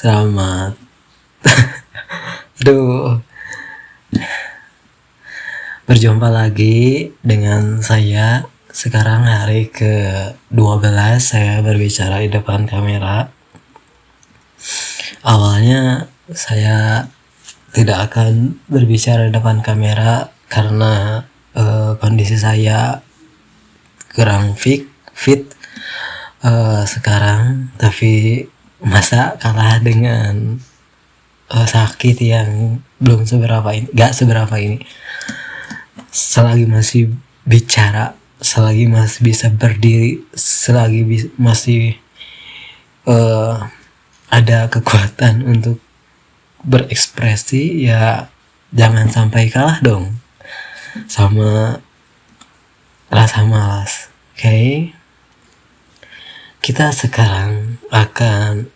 Selamat. Aduh, berjumpa lagi dengan saya. Sekarang hari ke-12 saya berbicara di depan kamera. Awalnya saya tidak akan berbicara di depan kamera karena kondisi saya kurang fit sekarang, tapi masa kalah dengan sakit yang belum seberapa ini, gak seberapa ini. Selagi masih bicara, selagi masih bisa berdiri, selagi masih ada kekuatan untuk berekspresi, ya jangan sampai kalah dong sama rasa malas. Oke? Kita sekarang akan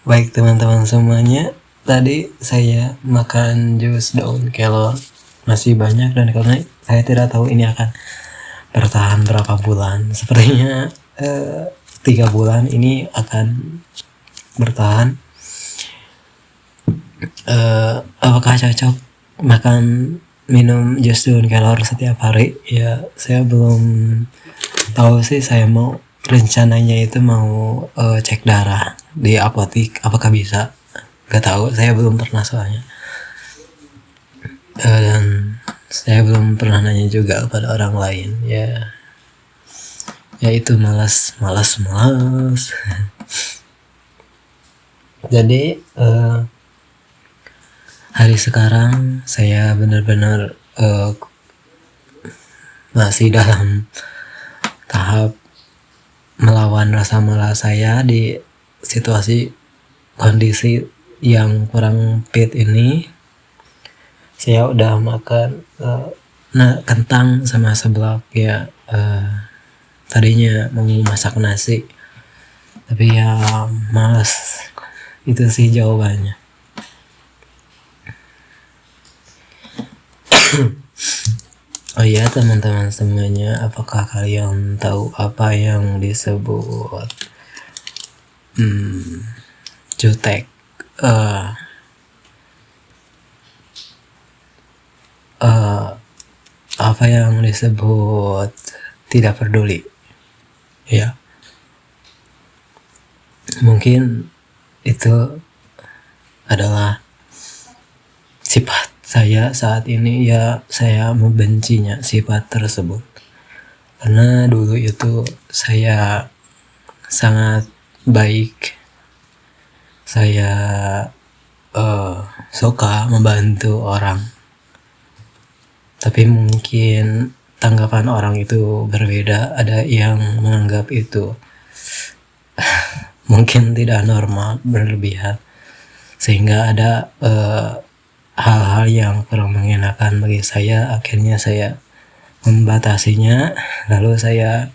baik teman-teman semuanya, tadi saya makan jus daun kelor masih banyak, dan karena saya tidak tahu ini akan bertahan berapa bulan, sepertinya 3 bulan ini akan bertahan. Apakah cocok makan minum jus daun kelor setiap hari? Ya saya belum tahu sih. Saya mau rencananya itu mau cek darah di apotik, apakah bisa, gak tahu, saya belum pernah soalnya. Dan saya belum pernah nanya juga kepada orang lain. Ya itu malas. Jadi hari sekarang saya benar-benar masih dalam tahap melawan rasa malas saya di situasi kondisi yang kurang fit ini. Saya udah makan kentang sama seblak ya. Tadinya mau masak nasi, tapi ya malas. Itu sih jawabannya. Oh iya teman-teman semuanya, apakah kalian tahu apa yang disebut jutek? Apa yang disebut tidak peduli? Ya, mungkin itu adalah sifat saya saat ini. Ya, saya membencinya sifat tersebut, karena dulu itu saya sangat baik. Saya suka membantu orang, tapi mungkin tanggapan orang itu berbeda. Ada yang menganggap itu mungkin tidak normal, berlebihan, sehingga ada hal-hal yang kurang mengenakan bagi saya. Akhirnya saya membatasinya, lalu saya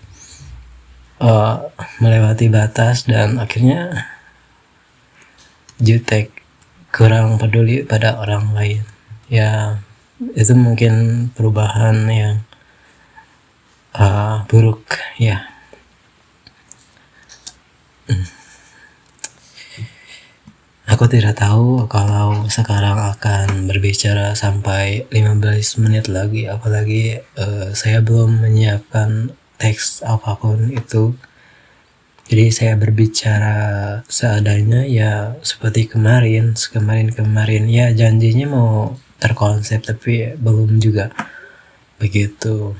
melewati batas, dan akhirnya jutek, kurang peduli pada orang lain. Ya itu mungkin perubahan yang buruk ya. Aku tidak tahu kalau sekarang akan berbicara sampai 15 menit lagi, apalagi saya belum menyiapkan teks apapun itu. Jadi saya berbicara seadanya, ya seperti kemarin ya, janjinya mau terkonsep, tapi belum juga begitu.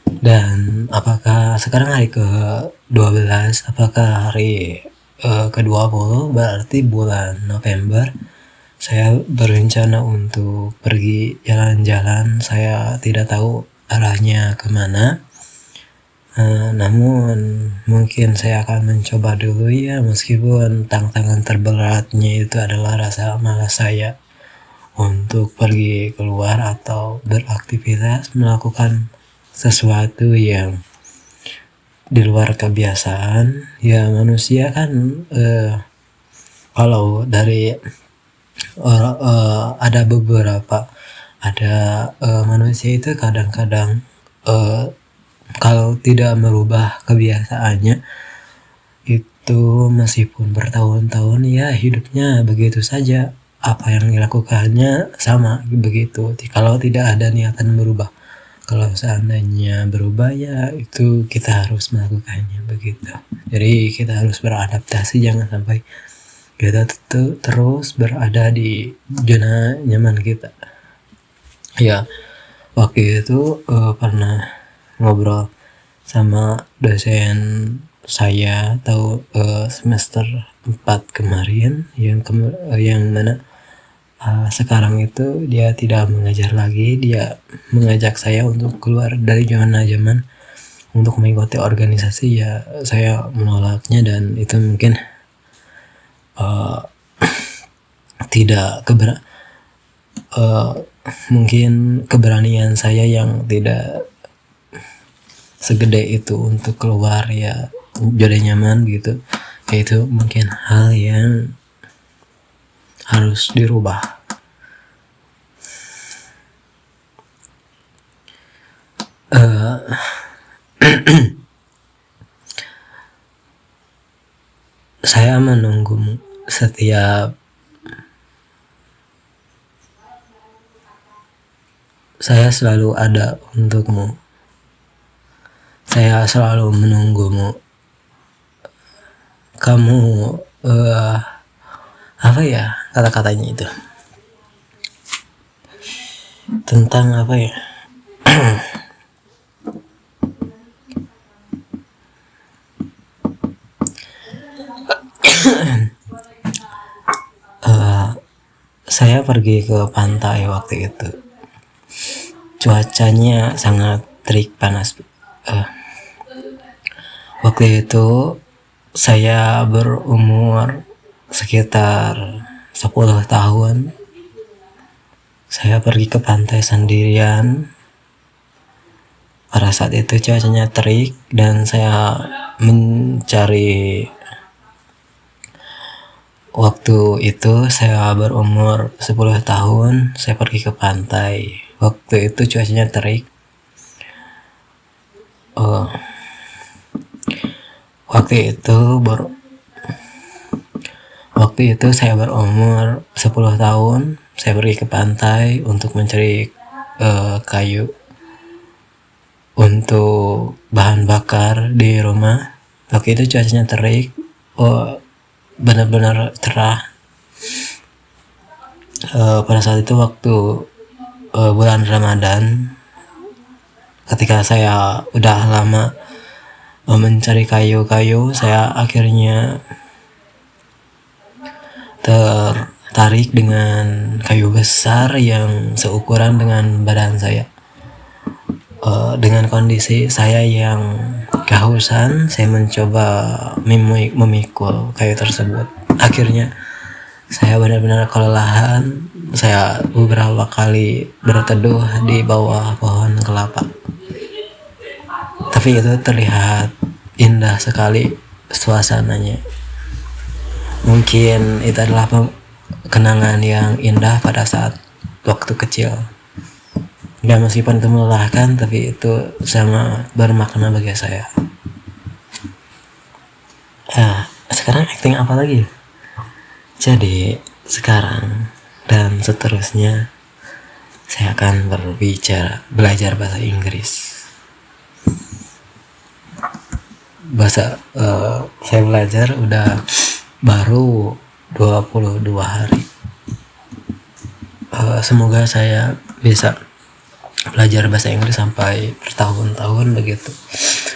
Dan apakah sekarang hari ke-12, apakah hari ke-20, berarti bulan November saya berencana untuk pergi jalan-jalan. Saya tidak tahu arahnya kemana, namun mungkin saya akan mencoba dulu ya, meskipun tantangan terberatnya itu adalah rasa malas saya untuk pergi keluar atau beraktivitas, melakukan sesuatu yang di luar kebiasaan. Ya manusia kan kalau dari ada beberapa manusia itu kadang-kadang kalau tidak merubah kebiasaannya itu meskipun bertahun-tahun ya hidupnya begitu saja, apa yang dilakukannya sama begitu. Kalau tidak ada niatan berubah, kalau seandainya berubah ya itu kita harus melakukannya begitu. Jadi kita harus beradaptasi, jangan sampai kita terus berada di zona nyaman kita. Ya waktu itu pernah ngobrol sama dosen saya tahu semester 4 kemarin yang mana sekarang itu dia tidak mengajar lagi, dia mengajak saya untuk keluar dari zona nyaman untuk mengikuti organisasi. Ya saya menolaknya dan itu mungkin tidak mungkin keberanian saya yang tidak segede itu untuk keluar ya zona nyaman gitu. Itu mungkin hal yang harus dirubah. Saya menunggumu setiap saya selalu ada untukmu. Saya selalu menunggumu. Kamu apa ya kata-katanya itu? Tentang apa ya? Saya pergi ke pantai waktu itu. Cuacanya sangat terik panas. Waktu itu saya berumur sekitar 10 tahun. Saya pergi ke pantai sendirian. Pada saat itu cuacanya terik dan saya mencari. Waktu itu saya berumur 10 tahun, saya pergi ke pantai. Waktu itu cuacanya terik. Waktu itu saya berumur 10 tahun, saya pergi ke pantai untuk mencari kayu untuk bahan bakar di rumah. Waktu itu cuacanya terik, benar-benar cerah. Pada saat itu waktu bulan Ramadan, ketika saya udah lama mencari kayu-kayu, saya akhirnya tertarik dengan kayu besar yang seukuran dengan badan saya. Dengan kondisi saya yang kehausan, saya mencoba memikul kayu tersebut. Akhirnya saya benar-benar kelelahan. Saya beberapa kali berteduh di bawah pohon kelapa. Tapi itu terlihat indah sekali suasananya. Mungkin itu adalah kenangan yang indah pada saat waktu kecil. Ya meskipun itu melelahkan, tapi itu sangat bermakna bagi saya. Sekarang acting apa lagi? Jadi sekarang dan seterusnya saya akan belajar bahasa Inggris. Saya belajar udah baru 22 hari. Semoga saya bisa belajar bahasa Inggris sampai bertahun-tahun begitu,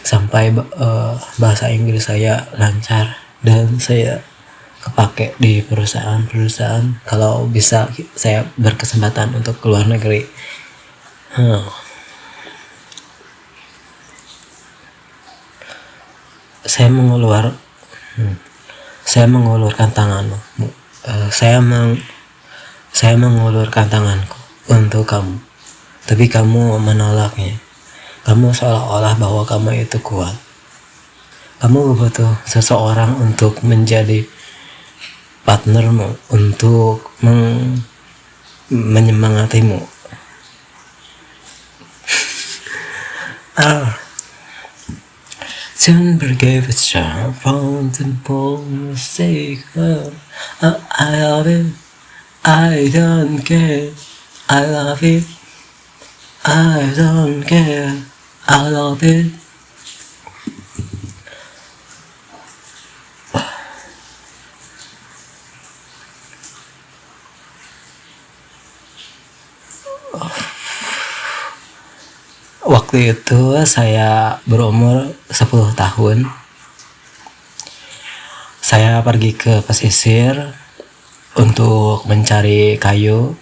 sampai bahasa Inggris saya lancar dan saya kepake di perusahaan-perusahaan. Kalau bisa saya berkesempatan untuk keluar negeri. Saya mengulurkan tanganmu. Saya mengulurkan tanganku untuk kamu. Tapi kamu menolaknya. Kamu seolah-olah bahwa kamu itu kuat. Kamu butuh seseorang untuk menjadi partnermu, untuk menyemangatimu. Soon forgave a charm from the mistake. I love it. I don't care. I love it. I don't care. I love it. Waktu itu saya berumur 10 tahun. Saya pergi ke pesisir untuk mencari kayu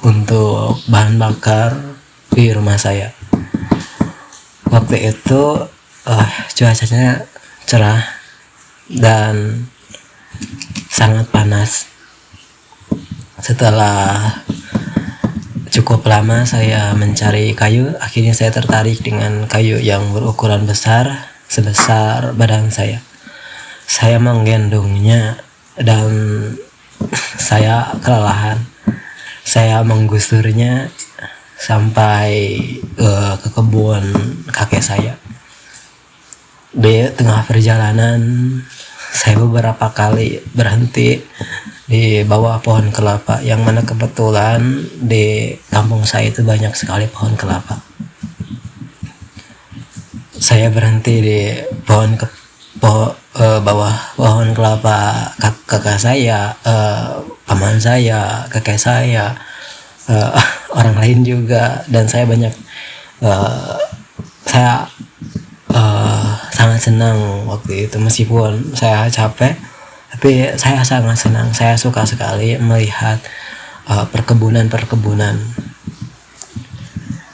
untuk bahan bakar di rumah saya. Waktu itu cuacanya cerah dan sangat panas. Setelah cukup lama saya mencari kayu, akhirnya saya tertarik dengan kayu yang berukuran besar, sebesar badan saya. Saya menggendongnya dan saya kelelahan. Saya menggusurnya sampai ke kebun kakek saya. Di tengah perjalanan, saya beberapa kali berhenti di bawah pohon kelapa, yang mana kebetulan di kampung saya itu banyak sekali pohon kelapa. Saya berhenti di bawah pohon kelapa kakak saya, paman saya, kakek saya, orang lain juga, dan saya banyak saya sangat senang waktu itu. Meskipun saya capek, tapi saya sangat senang. Saya suka sekali melihat perkebunan.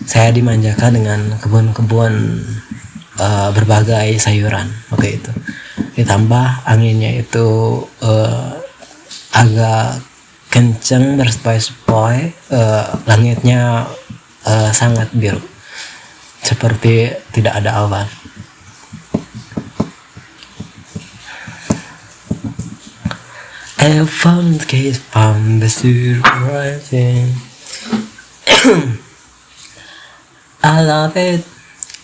Saya dimanjakan dengan kebun-kebun berbagai sayuran waktu itu. Ditambah anginnya itu agak kencang, berspoi-spoi, langitnya sangat biru, seperti tidak ada awan. I found the case from the surprising. I love it.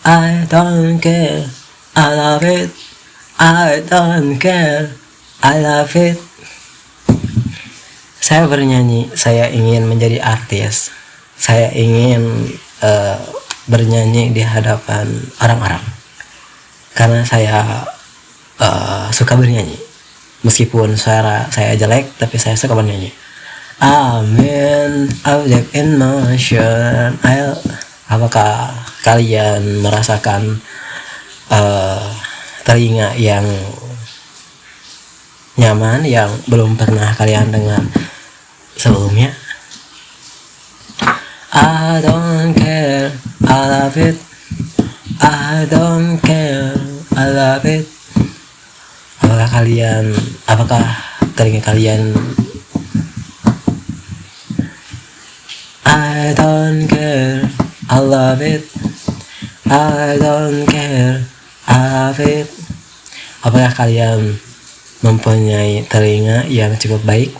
I don't care. I love it. I don't care. I love it. Saya bernyanyi. Saya ingin menjadi artis. Saya ingin bernyanyi di hadapan orang-orang, karena saya suka bernyanyi. Meskipun suara saya jelek, tapi saya suka bernyanyi. Amin, object in motion. Apakah kalian merasakan telinga yang nyaman yang belum pernah kalian dengar sebelumnya? I don't care, I love it. I don't care, I love it. Apakah telinga kalian? I don't care, I love it. I don't care, I love it. Apakah kalian mempunyai telinga yang cukup baik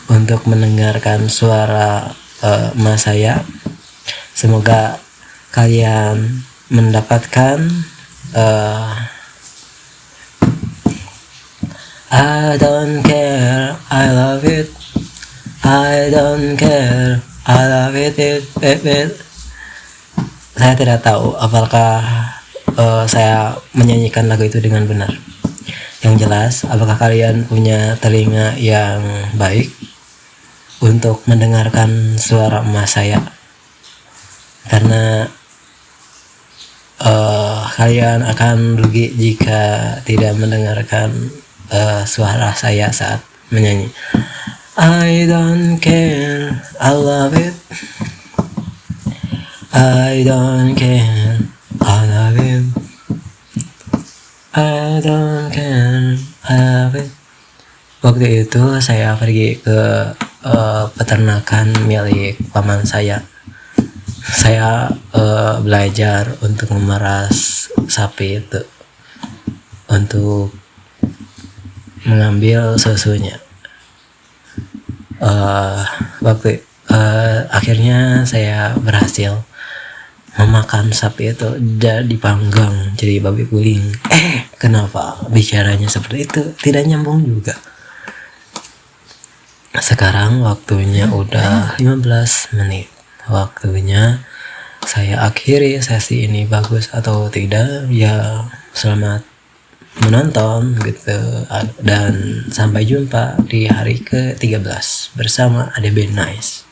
untuk mendengarkan suara emas saya? Semoga kalian mendapatkan I don't care, I love it. I don't care, I love it. Saya tidak tahu apakah saya menyanyikan lagu itu dengan benar. Yang jelas, apakah kalian punya telinga yang baik untuk mendengarkan suara emas saya? Karena kalian akan rugi jika tidak mendengarkan suara saya saat menyanyi. I don't care, I love it. I don't care, I love it. I don't care, I love it. Waktu itu saya pergi ke peternakan milik paman saya. Saya belajar untuk memeras sapi itu, untuk mengambil susunya. Akhirnya saya berhasil memakan sapi itu dipanggang jadi babi guling. Kenapa bicaranya seperti itu? Tidak nyambung juga. Sekarang waktunya udah 15 menit. Waktunya saya akhiri sesi ini, bagus atau tidak ya selamat menonton gitu, dan sampai jumpa di hari ke-13 bersama ADB Nice.